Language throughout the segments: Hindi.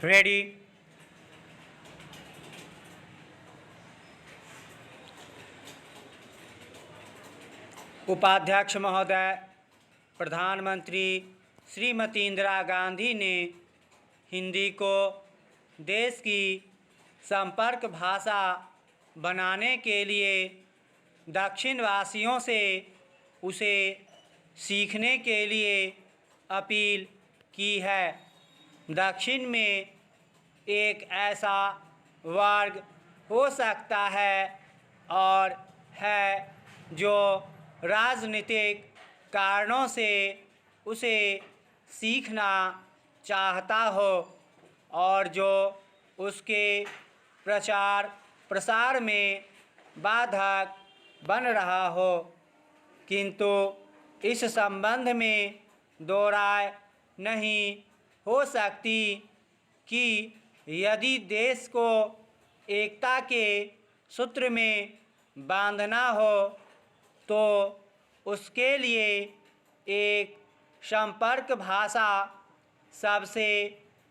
रेडी। उपाध्यक्ष महोदय, प्रधानमंत्री श्रीमती इंदिरा गांधी ने हिंदी को देश की संपर्क भाषा बनाने के लिए दक्षिण वासियों से उसे सीखने के लिए अपील की है। दक्षिण में एक ऐसा वर्ग हो सकता है और है जो राजनीतिक कारणों से उसे सीखना चाहता हो और जो उसके प्रचार प्रसार में बाधक बन रहा हो, किंतु इस संबंध में दो राय नहीं हो सकती कि यदि देश को एकता के सूत्र में बांधना हो तो उसके लिए एक संपर्क भाषा सबसे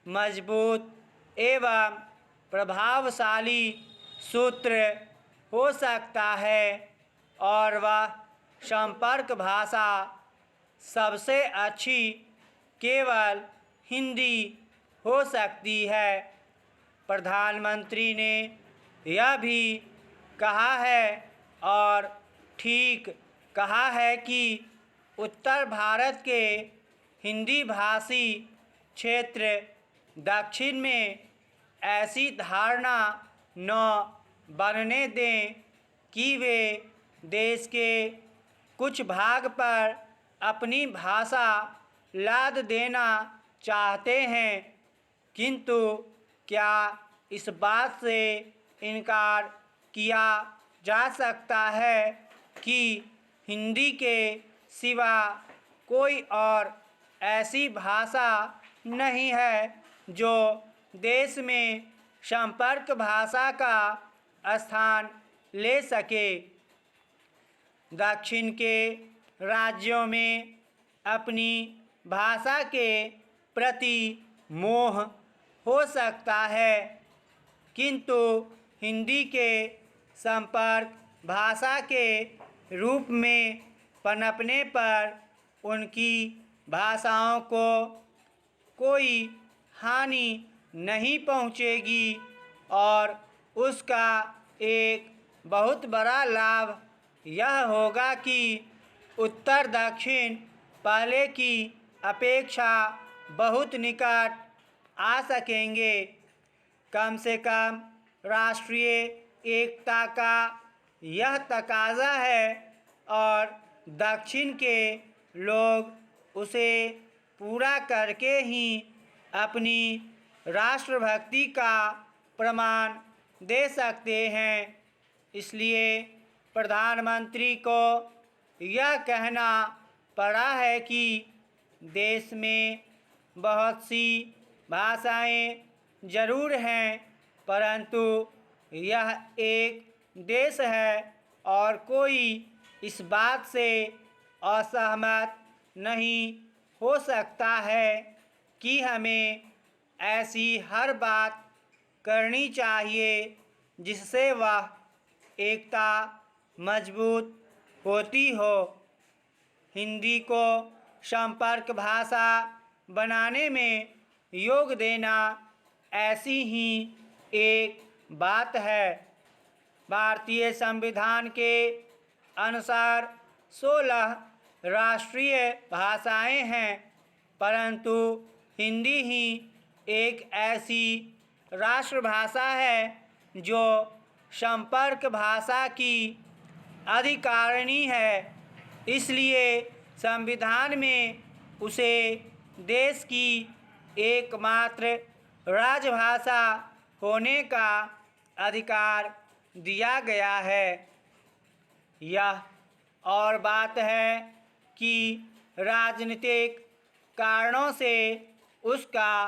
मजबूत एवं प्रभावशाली सूत्र हो सकता है और वह संपर्क भाषा सबसे अच्छी केवल हिंदी हो सकती है। प्रधानमंत्री ने यह भी कहा है और ठीक कहा है कि उत्तर भारत के हिंदी भाषी क्षेत्र दक्षिण में ऐसी धारणा न बनने दें कि वे देश के कुछ भाग पर अपनी भाषा लाद देना चाहते हैं, किंतु क्या इस बात से इनकार किया जा सकता है कि हिंदी के सिवा कोई और ऐसी भाषा नहीं है जो देश में संपर्क भाषा का स्थान ले सके। दक्षिण के राज्यों में अपनी भाषा के प्रति मोह हो सकता है, किंतु हिंदी के संपर्क भाषा के रूप में पनपने पर उनकी भाषाओं को कोई हानि नहीं पहुंचेगी और उसका एक बहुत बड़ा लाभ यह होगा कि उत्तर दक्षिण पहले की अपेक्षा बहुत निकट आ सकेंगे। कम से कम राष्ट्रीय एकता का यह तकाजा है और दक्षिण के लोग उसे पूरा करके ही अपनी राष्ट्रभक्ति का प्रमाण दे सकते हैं। इसलिए प्रधानमंत्री को यह कहना पड़ा है कि देश में बहुत सी भाषाएं ज़रूर हैं, परंतु यह एक देश है और कोई इस बात से असहमत नहीं हो सकता है कि हमें ऐसी हर बात करनी चाहिए जिससे वह एकता मजबूत होती हो। हिंदी को संपर्क भाषा बनाने में योग देना ऐसी ही एक बात है। भारतीय संविधान के अनुसार 16 राष्ट्रीय भाषाएं हैं, परंतु हिंदी ही एक ऐसी राष्ट्रभाषा है जो संपर्क भाषा की अधिकारिणी है। इसलिए संविधान में उसे देश की एकमात्र राजभाषा होने का अधिकार दिया गया है। यह और बात है कि राजनीतिक कारणों से उसका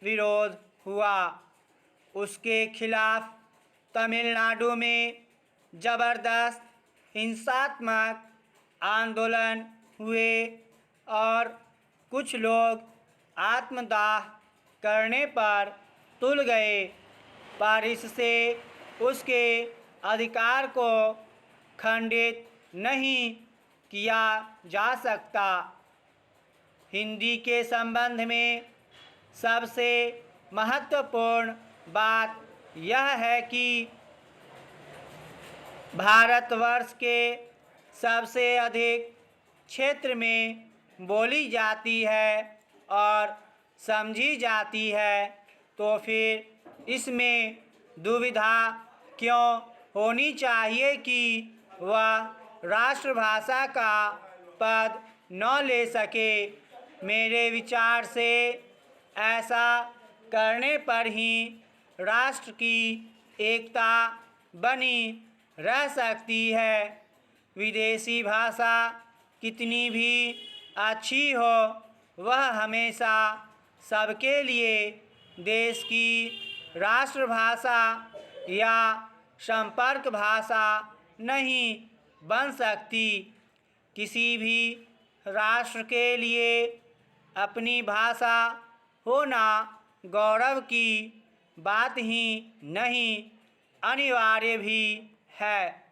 विरोध हुआ। उसके खिलाफ तमिलनाडु में ज़बरदस्त हिंसात्मक आंदोलन हुए और कुछ लोग आत्मदाह करने पर तुल गए, पर इससे उसके अधिकार को खंडित नहीं किया जा सकता। हिंदी के संबंध में सबसे महत्वपूर्ण बात यह है कि भारतवर्ष के सबसे अधिक क्षेत्र में बोली जाती है और समझी जाती है, तो फिर इसमें दुविधा क्यों होनी चाहिए कि वह राष्ट्रभाषा का पद न ले सके। मेरे विचार से ऐसा करने पर ही राष्ट्र की एकता बनी रह सकती है। विदेशी भाषा कितनी भी अच्छी हो, वह हमेशा सबके लिए देश की राष्ट्रभाषा या संपर्क भाषा नहीं बन सकती। किसी भी राष्ट्र के लिए अपनी भाषा होना गौरव की बात ही नहीं, अनिवार्य भी है।